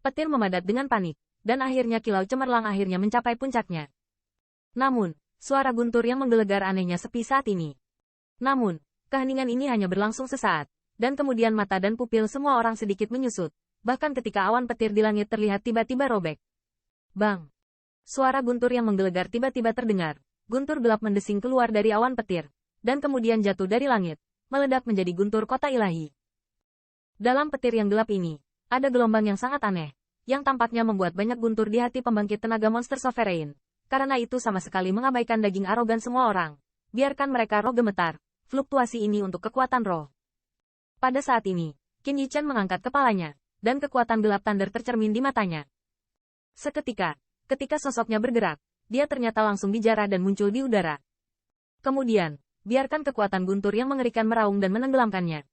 Petir memadat dengan panik, dan akhirnya kilau cemerlang akhirnya mencapai puncaknya. Namun, suara guntur yang menggelegar anehnya sepi saat ini. Namun, keheningan ini hanya berlangsung sesaat, dan kemudian mata dan pupil semua orang sedikit menyusut, bahkan ketika awan petir di langit terlihat tiba-tiba robek. Bang! Suara guntur yang menggelegar tiba-tiba terdengar, guntur gelap mendesing keluar dari awan petir, dan kemudian jatuh dari langit, meledak menjadi guntur kota ilahi. Dalam petir yang gelap ini, ada gelombang yang sangat aneh, yang tampaknya membuat banyak guntur di hati pembangkit tenaga monster sovereign. Karena itu sama sekali mengabaikan daging arogan semua orang. Biarkan mereka roh gemetar, fluktuasi ini untuk kekuatan roh. Pada saat ini, Qin Yichan mengangkat kepalanya, dan kekuatan gelap thunder tercermin di matanya. Seketika, ketika sosoknya bergerak, dia ternyata langsung dijarah dan muncul di udara. Kemudian, biarkan kekuatan guntur yang mengerikan meraung dan menenggelamkannya.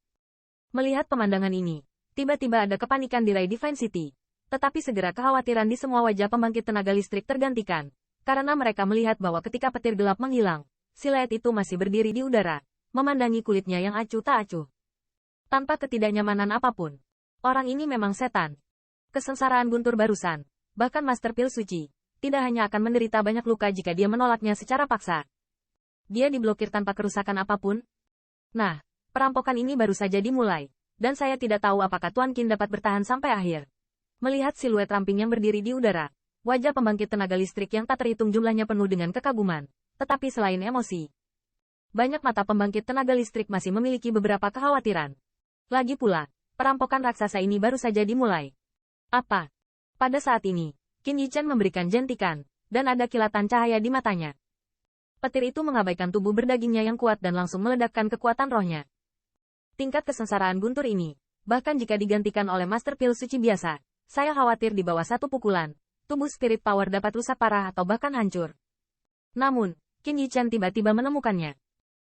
Melihat pemandangan ini, tiba-tiba ada kepanikan di Rai Divine City. Tetapi segera kekhawatiran di semua wajah pembangkit tenaga listrik tergantikan. Karena mereka melihat bahwa ketika petir gelap menghilang, siluet itu masih berdiri di udara, memandangi kulitnya yang acuh tak acuh. Tanpa ketidaknyamanan apapun. Orang ini memang setan. Kesengsaraan guntur barusan, bahkan Master Pil Suci, tidak hanya akan menderita banyak luka jika dia menolaknya secara paksa. Dia diblokir tanpa kerusakan apapun. Nah, perampokan ini baru saja dimulai, dan saya tidak tahu apakah Tuan Qin dapat bertahan sampai akhir. Melihat siluet ramping yang berdiri di udara, wajah pembangkit tenaga listrik yang tak terhitung jumlahnya penuh dengan kekaguman. Tetapi selain emosi, banyak mata pembangkit tenaga listrik masih memiliki beberapa kekhawatiran. Lagi pula, perampokan raksasa ini baru saja dimulai. Apa? Pada saat ini, Qin Yichan memberikan jentikan, dan ada kilatan cahaya di matanya. Petir itu mengabaikan tubuh berdagingnya yang kuat dan langsung meledakkan kekuatan rohnya. Tingkat kesengsaraan guntur ini, bahkan jika digantikan oleh Master Pil Suci biasa, saya khawatir di bawah satu pukulan, tubuh spirit power dapat rusak parah atau bahkan hancur. Namun, Qin Yichan tiba-tiba menemukannya.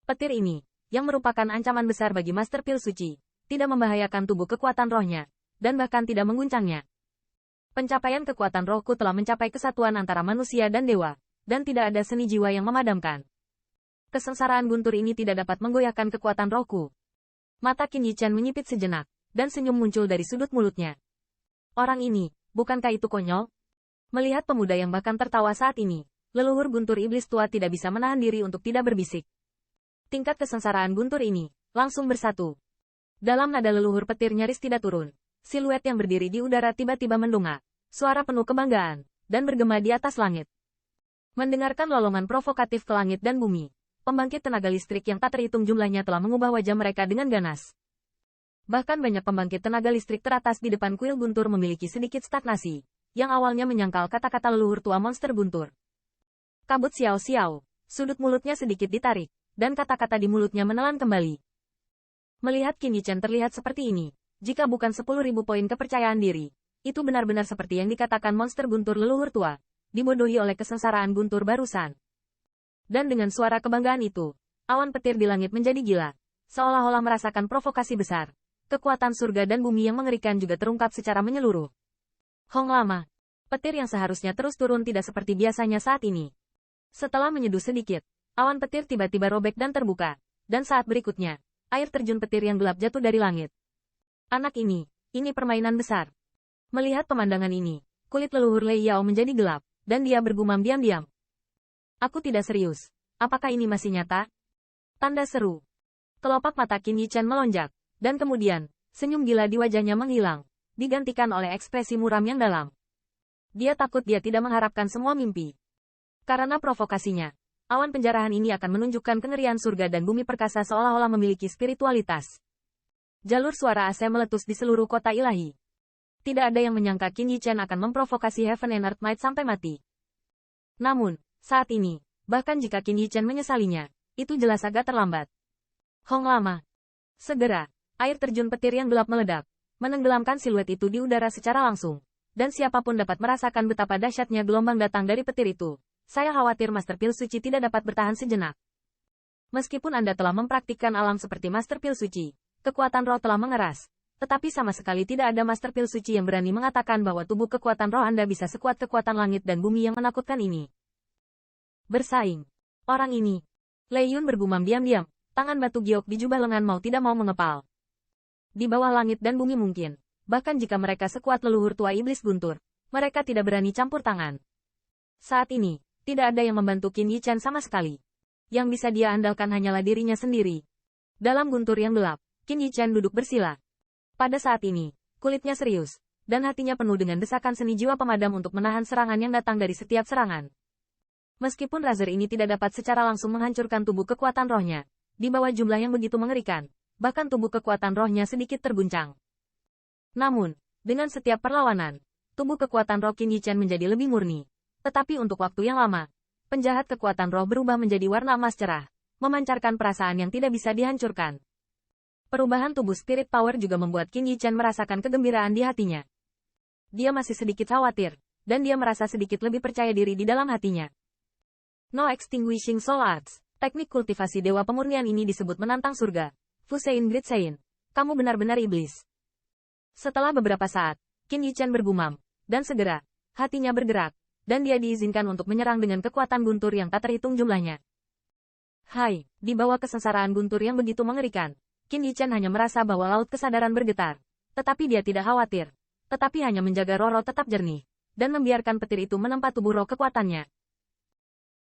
Petir ini, yang merupakan ancaman besar bagi Master Pil Suci, tidak membahayakan tubuh kekuatan rohnya, dan bahkan tidak mengguncangnya. Pencapaian kekuatan rohku telah mencapai kesatuan antara manusia dan dewa, dan tidak ada seni jiwa yang memadamkan. Kesengsaraan guntur ini tidak dapat menggoyahkan kekuatan rohku. Mata Qin Yichan menyipit sejenak, dan senyum muncul dari sudut mulutnya. Orang ini, bukankah itu konyol? Melihat pemuda yang bahkan tertawa saat ini, leluhur guntur iblis tua tidak bisa menahan diri untuk tidak berbisik. Tingkat kesengsaraan guntur ini, langsung bersatu. Dalam nada leluhur petir nyaris tidak turun, siluet yang berdiri di udara tiba-tiba mendongak, suara penuh kebanggaan, dan bergema di atas langit. Mendengarkan lolongan provokatif ke langit dan bumi, pembangkit tenaga listrik yang tak terhitung jumlahnya telah mengubah wajah mereka dengan ganas. Bahkan banyak pembangkit tenaga listrik teratas di depan kuil guntur memiliki sedikit stagnasi, yang awalnya menyangkal kata-kata leluhur tua monster guntur. Kabut Xiao-Xiao, sudut mulutnya sedikit ditarik, dan kata-kata di mulutnya menelan kembali. Melihat Qin Yichan terlihat seperti ini, jika bukan 10.000 poin kepercayaan diri, itu benar-benar seperti yang dikatakan monster guntur leluhur tua, dibodohi oleh kesengsaraan guntur barusan. Dan dengan suara kebanggaan itu, awan petir di langit menjadi gila, seolah-olah merasakan provokasi besar. Kekuatan surga dan bumi yang mengerikan juga terungkap secara menyeluruh. Hong lama. Petir yang seharusnya terus turun tidak seperti biasanya saat ini. Setelah menyeduh sedikit, awan petir tiba-tiba robek dan terbuka. Dan saat berikutnya, air terjun petir yang gelap jatuh dari langit. Anak ini permainan besar. Melihat pemandangan ini, kulit leluhur Lei Yao menjadi gelap, dan dia bergumam diam-diam. Aku tidak serius. Apakah ini masih nyata? Tanda seru. Kelopak mata Qin Yichan melonjak. Dan kemudian, senyum gila di wajahnya menghilang, digantikan oleh ekspresi muram yang dalam. Dia takut dia tidak mengharapkan semua mimpi. Karena provokasinya, awan penjarahan ini akan menunjukkan kengerian surga dan bumi perkasa seolah-olah memiliki spiritualitas. Jalur suara AC meletus di seluruh kota ilahi. Tidak ada yang menyangka Qin Yichan akan memprovokasi Heaven and Earth Might sampai mati. Namun, saat ini, bahkan jika Qin Yichan menyesalinya, itu jelas agak terlambat. Hong lama. Segera. Air terjun petir yang gelap meledak, menenggelamkan siluet itu di udara secara langsung. Dan siapapun dapat merasakan betapa dahsyatnya gelombang datang dari petir itu. Saya khawatir Master Pil Suci tidak dapat bertahan sejenak. Meskipun Anda telah mempraktikkan alam seperti Master Pil Suci, kekuatan roh telah mengeras. Tetapi sama sekali tidak ada Master Pil Suci yang berani mengatakan bahwa tubuh kekuatan roh Anda bisa sekuat kekuatan langit dan bumi yang menakutkan ini. Bersaing. Orang ini. Lei Yun bergumam diam-diam, tangan batu giok di jubah lengan mau tidak mau mengepal. Di bawah langit dan bumi mungkin, Bahkan jika mereka sekuat leluhur tua iblis guntur, mereka tidak berani campur tangan. Saat ini, tidak ada yang membantu Qin Yichan sama sekali. Yang bisa dia andalkan hanyalah dirinya sendiri. Dalam guntur yang gelap, Qin Yichan duduk bersila. Pada saat ini, kulitnya serius, dan hatinya penuh dengan desakan seni jiwa pemadam untuk menahan serangan yang datang dari setiap serangan. Meskipun Razer ini tidak dapat secara langsung menghancurkan tubuh kekuatan rohnya, di bawah jumlah yang begitu mengerikan, bahkan tubuh kekuatan rohnya sedikit terguncang. Namun, dengan setiap perlawanan, tubuh kekuatan roh Qin Yichan menjadi lebih murni. Tetapi untuk waktu yang lama, penjahat kekuatan roh berubah menjadi warna emas cerah, memancarkan perasaan yang tidak bisa dihancurkan. Perubahan tubuh spirit power juga membuat Qin Yichan merasakan kegembiraan di hatinya. Dia masih sedikit khawatir, dan dia merasa sedikit lebih percaya diri di dalam hatinya. No Extinguishing Soul Arts, teknik kultivasi dewa pemurnian ini disebut menantang surga. Fusein Great Sein, kamu benar-benar iblis. Setelah beberapa saat, Qin Yichan bergumam, dan segera, hatinya bergerak, dan dia diizinkan untuk menyerang dengan kekuatan guntur yang tak terhitung jumlahnya. Hai, di bawah kesengsaraan guntur yang begitu mengerikan, Qin Yichan hanya merasa bahwa laut kesadaran bergetar. Tetapi dia tidak khawatir. Tetapi hanya menjaga roh-roh tetap jernih, dan membiarkan petir itu menempa tubuh roh kekuatannya.